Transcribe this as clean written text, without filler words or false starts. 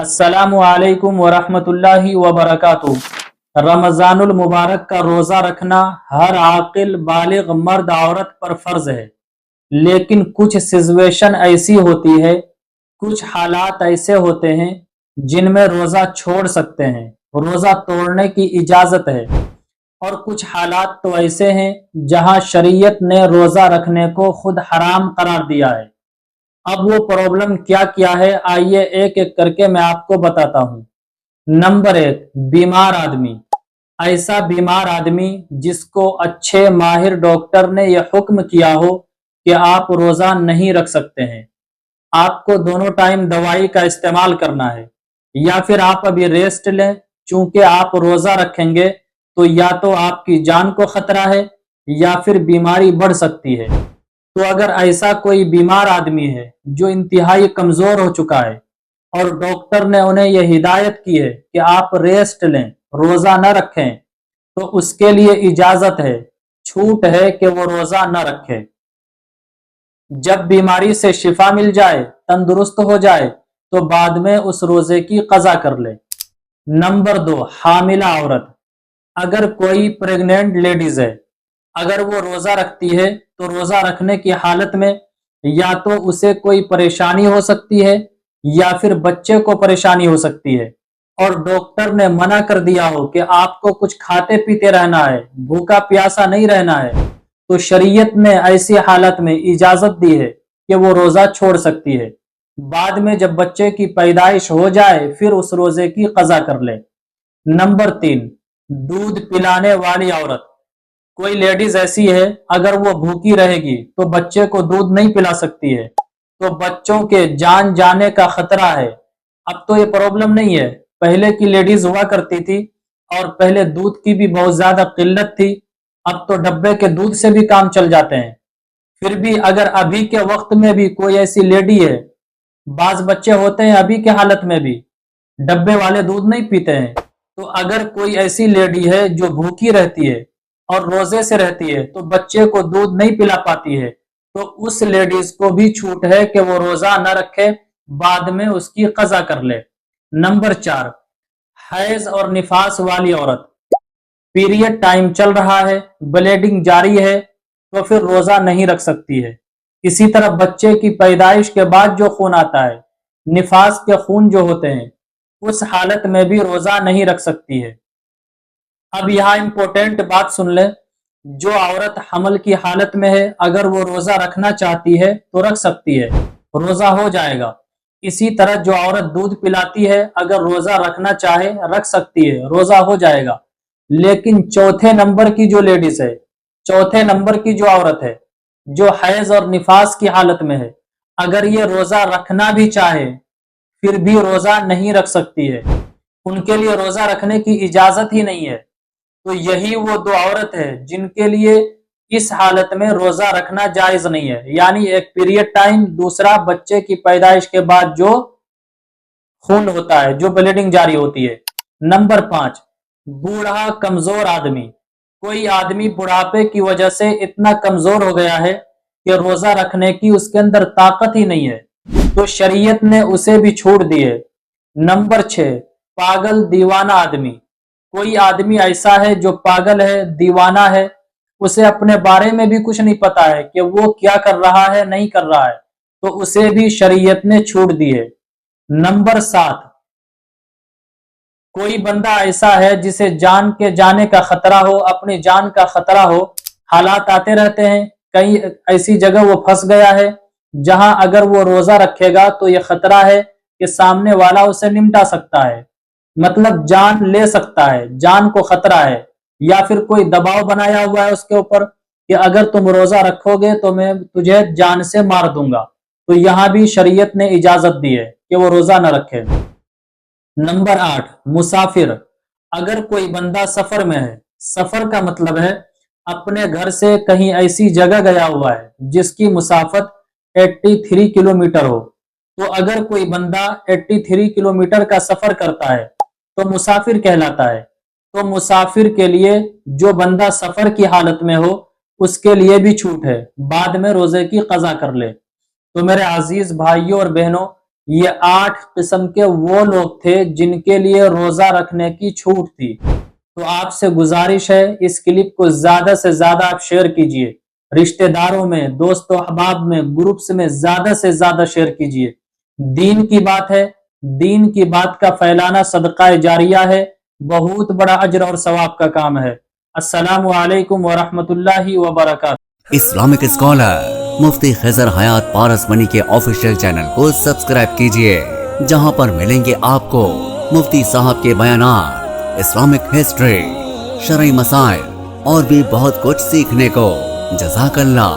अस्सलामु अलैकुम वरहमतुल्लाहि वबरकातुहू। रमज़ानुल मुबारक का रोज़ा रखना हर आकिल बालिग मर्द औरत पर फ़र्ज है, लेकिन कुछ सिचुएशन ऐसी होती है, कुछ हालात ऐसे होते हैं जिनमें रोज़ा छोड़ सकते हैं, रोज़ा तोड़ने की इजाज़त है। और कुछ हालात तो ऐसे हैं जहां शरीयत ने रोज़ा रखने को खुद हराम करार दिया है। अब वो प्रॉब्लम क्या क्या है, आइए एक एक करके मैं आपको बताता हूँ। नंबर एक, बीमार आदमी। ऐसा बीमार आदमी जिसको अच्छे माहिर डॉक्टर ने यह हुक्म किया हो कि आप रोजा नहीं रख सकते हैं, आपको दोनों टाइम दवाई का इस्तेमाल करना है, या फिर आप अभी रेस्ट लें, चूंकि आप रोजा रखेंगे तो या तो आपकी जान को खतरा है या फिर बीमारी बढ़ सकती है। तो अगर ऐसा कोई बीमार आदमी है जो इंतहाई कमजोर हो चुका है और डॉक्टर ने उन्हें यह हिदायत की है कि आप रेस्ट लें, रोजा न रखें, तो उसके लिए इजाजत है, छूट है कि वो रोजा न रखे। जब बीमारी से शिफा मिल जाए, तंदुरुस्त हो जाए, तो बाद में उस रोजे की कजा कर ले। नंबर दो, हामिला औरत। अगर कोई प्रेग्नेंट लेडीज है, अगर वो रोजा रखती है तो रोजा रखने की हालत में या तो उसे कोई परेशानी हो सकती है या फिर बच्चे को परेशानी हो सकती है, और डॉक्टर ने मना कर दिया हो कि आपको कुछ खाते पीते रहना है, भूखा प्यासा नहीं रहना है, तो शरीयत ने ऐसी हालत में इजाजत दी है कि वो रोजा छोड़ सकती है। बाद में जब बच्चे की पैदाइश हो जाए फिर उस रोजे की कजा कर ले। नंबर तीन, दूध पिलाने वाली औरत। कोई लेडीज ऐसी है, अगर वो भूखी रहेगी तो बच्चे को दूध नहीं पिला सकती है, तो बच्चों के जान जाने का खतरा है। अब तो ये प्रॉब्लम नहीं है, पहले की लेडीज हुआ करती थी और पहले दूध की भी बहुत ज्यादा किल्लत थी, अब तो डब्बे के दूध से भी काम चल जाते हैं। फिर भी अगर अभी के वक्त में भी कोई ऐसी लेडी है, बाज बच्चे होते हैं अभी के हालत में भी डब्बे वाले दूध नहीं पीते हैं, तो अगर कोई ऐसी लेडी है जो भूखी रहती है और रोजे से रहती है तो बच्चे को दूध नहीं पिला पाती है, तो उस लेडीज को भी छूट है कि वो रोजा न रखे, बाद में उसकी कजा कर ले। नंबर चार, हैज और निफास वाली औरत। पीरियड टाइम चल रहा है, ब्लीडिंग जारी है, तो फिर रोजा नहीं रख सकती है। इसी तरह बच्चे की पैदाइश के बाद जो खून आता है, निफास के खून जो होते हैं, उस हालत में भी रोजा नहीं रख सकती है। अब यहाँ इंपॉर्टेंट बात सुन ले, जो औरत हमल की हालत में है, अगर वो रोजा रखना चाहती है तो रख सकती है, रोजा हो जाएगा। इसी तरह जो औरत दूध पिलाती है, अगर रोजा रखना चाहे रख सकती है, रोजा हो जाएगा। लेकिन चौथे नंबर की जो लेडीज है, चौथे नंबर की जो औरत है, जो हैज और निफास की हालत में है, अगर ये रोजा रखना भी चाहे फिर भी रोजा नहीं रख सकती है, उनके लिए रोजा रखने की इजाजत ही नहीं है। तो यही वो दो औरत है जिनके लिए इस हालत में रोजा रखना जायज नहीं है, यानी एक पीरियड टाइम, दूसरा बच्चे की पैदाइश के बाद जो खून होता है, जो ब्लीडिंग जारी होती है। नंबर पांच, बूढ़ा कमजोर आदमी। कोई आदमी बुढ़ापे की वजह से इतना कमजोर हो गया है कि रोजा रखने की उसके अंदर ताकत ही नहीं है, तो शरीयत ने उसे भी छोड़ दी है। नंबर छह, पागल दीवाना आदमी। कोई आदमी ऐसा है जो पागल है, दीवाना है, उसे अपने बारे में भी कुछ नहीं पता है कि वो क्या कर रहा है नहीं कर रहा है, तो उसे भी शरीयत ने छूट दी है। नंबर सात, कोई बंदा ऐसा है जिसे जान के जाने का खतरा हो, अपनी जान का खतरा हो, हालात आते रहते हैं, कहीं ऐसी जगह वो फंस गया है जहां अगर वो रोजा रखेगा तो ये खतरा है कि सामने वाला उसे निमटा सकता है, मतलब जान ले सकता है, जान को खतरा है, या फिर कोई दबाव बनाया हुआ है उसके ऊपर कि अगर तुम रोजा रखोगे तो मैं तुझे जान से मार दूंगा, तो यहां भी शरीयत ने इजाजत दी है कि वो रोजा न रखे। नंबर आठ, मुसाफिर। अगर कोई बंदा सफर में है, सफर का मतलब है अपने घर से कहीं ऐसी जगह गया हुआ है जिसकी मुसाफत 83 किलोमीटर हो, तो अगर कोई बंदा 83 किलोमीटर का सफर करता है तो मुसाफिर कहलाता है। तो मुसाफिर के लिए, जो बंदा सफर की हालत में हो, उसके लिए भी छूट है, बाद में रोजे की कजा कर ले। तो मेरे अजीज भाइयों और बहनों, یہ 8 قسم کے وہ لوگ تھے جن کے لیے روزہ رکھنے کی چھوٹ تھی۔ تو آپ سے گزارش ہے اس کلپ کو زیادہ سے زیادہ آپ شیئر کیجئے، رشتہ داروں میں، دوست و احباب میں، گروپس میں زیادہ سے زیادہ شیئر کیجئے۔ دین کی بات ہے، دین کی بات کا پھیلانا صدقہ جاریہ ہے، بہت بڑا اجر اور ثواب کا کام ہے۔ السلام علیکم ورحمۃ اللہ وبرکاتہ۔ اسلامک اسکالر مفتی خضر حیات پارس منی کے آفیشیل چینل کو سبسکرائب کیجئے، جہاں پر ملیں گے آپ کو مفتی صاحب کے بیانات، اسلامک ہسٹری، شرعی مسائل اور بھی بہت کچھ سیکھنے کو۔ جزاک اللہ۔